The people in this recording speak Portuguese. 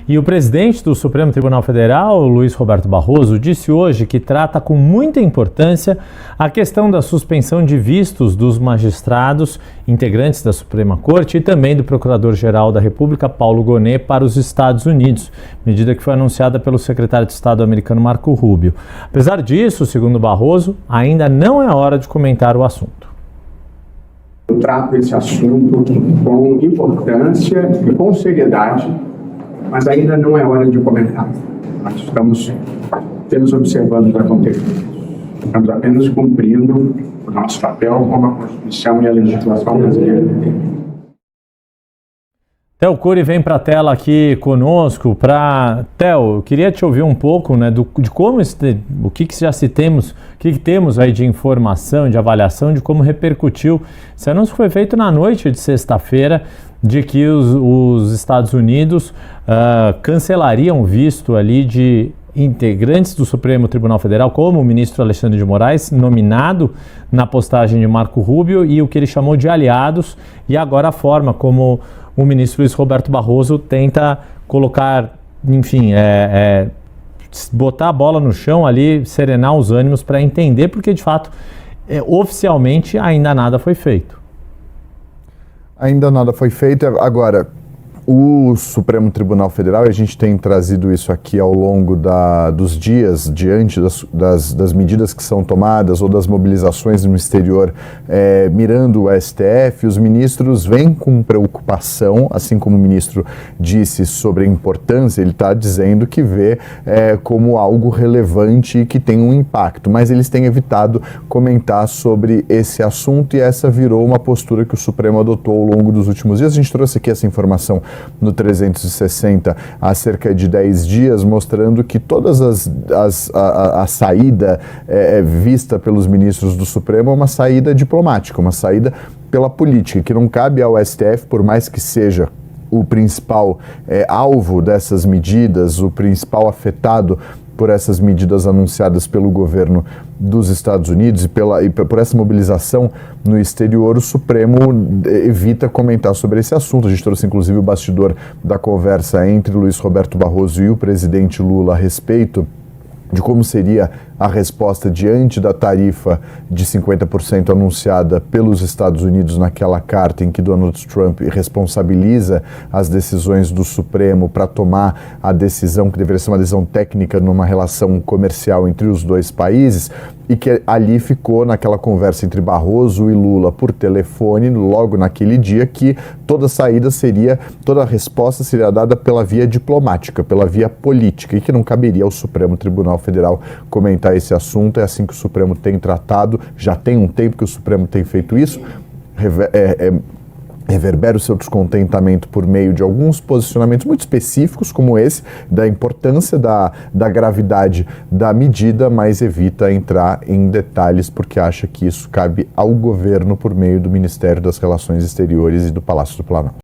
E o presidente do Supremo Tribunal Federal, Luiz Roberto Barroso, disse hoje que trata com muita importância a questão da suspensão de vistos dos magistrados integrantes da Suprema Corte e também do Procurador-Geral da República, Paulo Gonet, para os Estados Unidos, medida que foi anunciada pelo secretário de Estado americano Marco Rubio. Apesar disso, segundo Barroso, ainda não é hora de comentar o assunto. Eu trato esse assunto com importância e com seriedade, mas ainda não é hora de comentar. Nós estamos apenas observando o que acontece. Estamos apenas cumprindo o nosso papel como a Constituição e a legislação brasileira. Theo Cury vem para a tela aqui conosco. Theo, eu queria te ouvir um pouco, né, de como o que temos aí de informação, de avaliação, de como repercutiu. Esse anúncio foi feito na noite de sexta-feira de que os Estados Unidos cancelariam o visto ali de integrantes do Supremo Tribunal Federal, como o ministro Alexandre de Moraes, nominado na postagem de Marco Rubio, e o que ele chamou de aliados, e agora a forma como o ministro Luiz Roberto Barroso tenta colocar, enfim, botar a bola no chão ali, serenar os ânimos para entender, porque de fato, oficialmente, ainda nada foi feito. Ainda nada foi feito. Agora, o Supremo Tribunal Federal, e a gente tem trazido isso aqui ao longo dos dias, diante das medidas que são tomadas ou das mobilizações no exterior, mirando o STF, os ministros vêm com preocupação, assim como o ministro disse sobre a importância, ele está dizendo que vê como algo relevante e que tem um impacto, mas eles têm evitado comentar sobre esse assunto, e essa virou uma postura que o Supremo adotou ao longo dos últimos dias. A gente trouxe aqui essa informação no 360 há cerca de 10 dias, mostrando que todas a saída vista pelos ministros do Supremo é uma saída diplomática, uma saída pela política, que não cabe ao STF, por mais que seja o principal alvo dessas medidas, o principal afetado por essas medidas anunciadas pelo governo dos Estados Unidos e por essa mobilização no exterior. O Supremo evita comentar sobre esse assunto. A gente trouxe inclusive o bastidor da conversa entre Luiz Roberto Barroso e o presidente Lula a respeito de como seria a resposta diante da tarifa de 50% anunciada pelos Estados Unidos naquela carta em que Donald Trump responsabiliza as decisões do Supremo para tomar a decisão que deveria ser uma decisão técnica numa relação comercial entre os dois países, e que ali ficou naquela conversa entre Barroso e Lula por telefone, logo naquele dia, que toda a resposta seria dada pela via diplomática, pela via política, e que não caberia ao Supremo Tribunal Federal comentar esse assunto. É assim que o Supremo tem tratado, já tem um tempo que o Supremo tem feito isso, reverbera o seu descontentamento por meio de alguns posicionamentos muito específicos, como esse, da importância da gravidade da medida, mas evita entrar em detalhes porque acha que isso cabe ao governo por meio do Ministério das Relações Exteriores e do Palácio do Planalto.